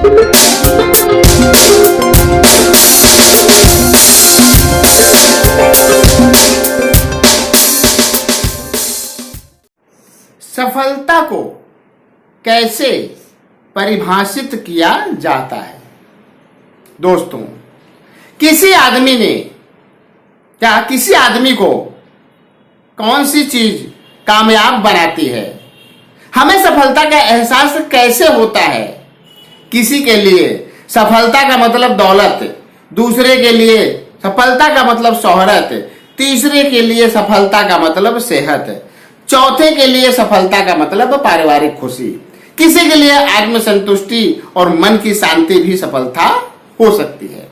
सफलता को कैसे परिभाषित किया जाता है? दोस्तों, किसी आदमी को कौन सी चीज कामयाब बनाती है? हमें सफलता का एहसास कैसे होता है? किसी के लिए सफलता का मतलब दौलत, दूसरे के लिए सफलता का मतलब शोहरत, तीसरे के लिए सफलता का मतलब सेहत, चौथे के लिए सफलता का मतलब पारिवारिक खुशी, किसी के लिए आत्मसंतुष्टि और मन की शांति भी सफलता हो सकती है।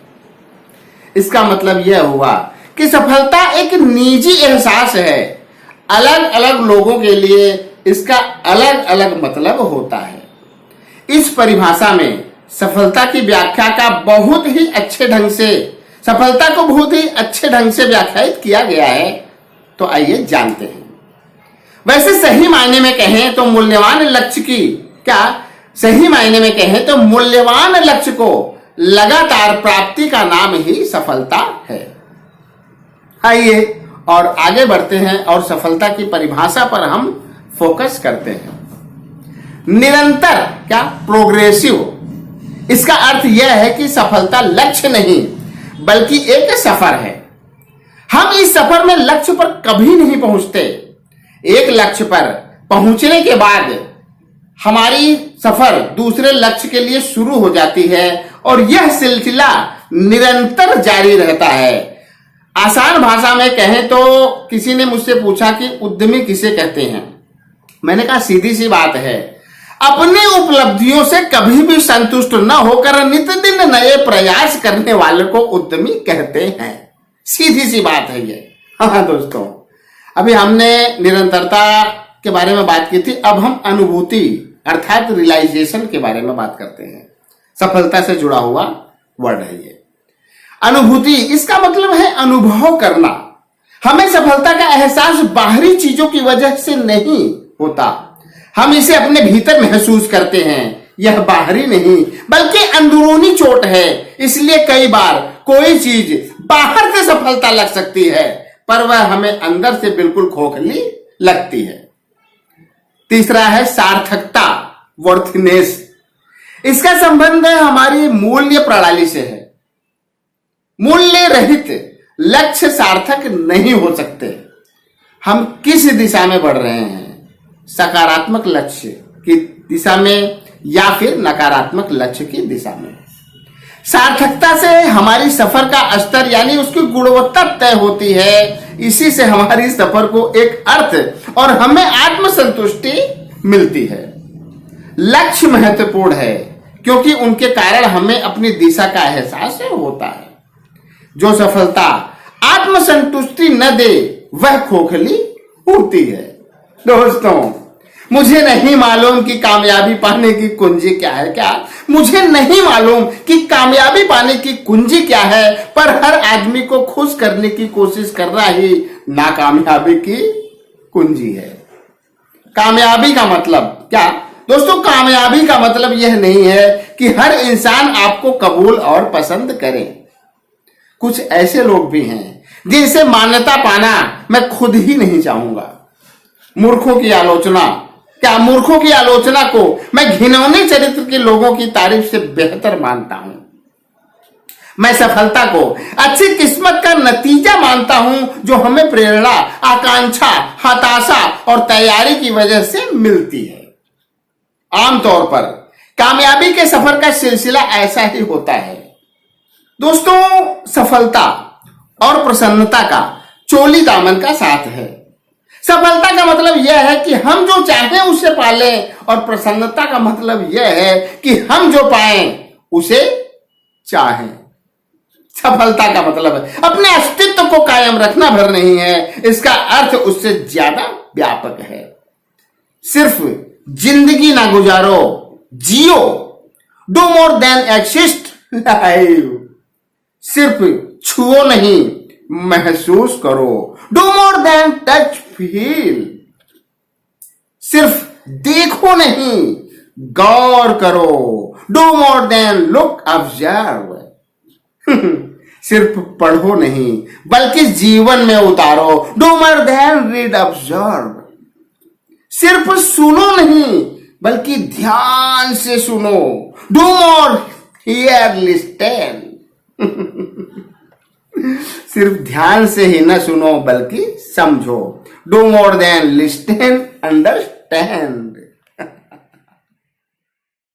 इसका मतलब यह हुआ कि सफलता एक निजी एहसास है। अलग अलग लोगों के लिए इसका अलग अलग मतलब होता है। इस परिभाषा में सफलता की व्याख्या का बहुत ही अच्छे ढंग से व्याख्यायित किया गया है। तो आइए जानते हैं। वैसे सही मायने में कहें तो मूल्यवान लक्ष्य को लगातार प्राप्ति का नाम ही सफलता है। आइए और आगे बढ़ते हैं और सफलता की परिभाषा पर हम फोकस करते हैं। निरंतर प्रोग्रेसिव, इसका अर्थ यह है कि सफलता लक्ष्य नहीं बल्कि एक सफर है। हम इस सफर में लक्ष्य पर कभी नहीं पहुंचते। एक लक्ष्य पर पहुंचने के बाद हमारी सफर दूसरे लक्ष्य के लिए शुरू हो जाती है और यह सिलसिला निरंतर जारी रहता है। आसान भाषा में कहें तो किसी ने मुझसे पूछा कि उद्यमी किसे कहते हैं? मैंने कहा सीधी सी बात है, अपनी उपलब्धियों से कभी भी संतुष्ट न होकर नित्य दिन नए प्रयास करने वाले को उद्यमी कहते हैं। सीधी सी बात है ये। हाँ दोस्तों, अभी हमने निरंतरता के बारे में बात की थी। अब हम अनुभूति अर्थात रियलाइजेशन के बारे में बात करते हैं। सफलता से जुड़ा हुआ वर्ड है ये। अनुभूति, इसका मतलब है अनुभव करना। हमें सफलता का एहसास बाहरी चीजों की वजह से नहीं होता, हम इसे अपने भीतर महसूस करते हैं। यह बाहरी नहीं बल्कि अंदरूनी चोट है। इसलिए कई बार कोई चीज बाहर से सफलता लग सकती है पर वह हमें अंदर से बिल्कुल खोखली लगती है। तीसरा है सार्थकता, वर्थनेस। इसका संबंध हमारी मूल्य प्रणाली से है। मूल्य रहित लक्ष्य सार्थक नहीं हो सकते। हम किस दिशा में बढ़ रहे हैं? सकारात्मक लक्ष्य की दिशा में या फिर नकारात्मक लक्ष्य की दिशा में? सार्थकता से हमारी सफर का स्तर यानी उसकी गुणवत्ता तय होती है। इसी से हमारी सफर को एक अर्थ और हमें आत्मसंतुष्टि मिलती है। लक्ष्य महत्वपूर्ण है क्योंकि उनके कारण हमें अपनी दिशा का एहसास होता है। जो सफलता आत्मसंतुष्टि न दे वह खोखली होती है। दोस्तों, मुझे नहीं मालूम कि कामयाबी पाने की कुंजी क्या है। मुझे नहीं मालूम कि कामयाबी पाने की कुंजी क्या है, पर हर आदमी को खुश करने की कोशिश करना ही नाकामयाबी की कुंजी है। कामयाबी का मतलब क्या? दोस्तों, कामयाबी का मतलब यह नहीं है कि हर इंसान आपको कबूल और पसंद करे। कुछ ऐसे लोग भी हैं जिनसे मान्यता पाना मैं खुद ही नहीं चाहूंगा। मूर्खों की आलोचना को मैं घिनौने चरित्र के लोगों की तारीफ से बेहतर मानता हूं। मैं सफलता को अच्छी किस्मत का नतीजा मानता हूं जो हमें प्रेरणा, आकांक्षा, हताशा और तैयारी की वजह से मिलती है। आमतौर पर कामयाबी के सफर का सिलसिला ऐसा ही होता है। दोस्तों, सफलता और प्रसन्नता का चोली दामन का साथ है। सफलता का मतलब यह है कि हम जो चाहें उसे पालें और प्रसन्नता का मतलब यह है कि हम जो पाएं उसे चाहें। सफलता का मतलब अपने अस्तित्व को कायम रखना भर नहीं है, इसका अर्थ उससे ज्यादा व्यापक है। सिर्फ जिंदगी ना गुजारो, जियो। Do more than exist live. सिर्फ छुओ नहीं, महसूस करो। Do more than touch, feel. सिर्फ देखो नहीं, गौर करो। Do more than look observe. सिर्फ पढ़ो नहीं बल्कि जीवन में उतारो। Do more than read observe. सिर्फ सुनो नहीं बल्कि ध्यान से सुनो। Do more hear listen. सिर्फ ध्यान से ही न सुनो बल्कि समझो। Do more than listen understand.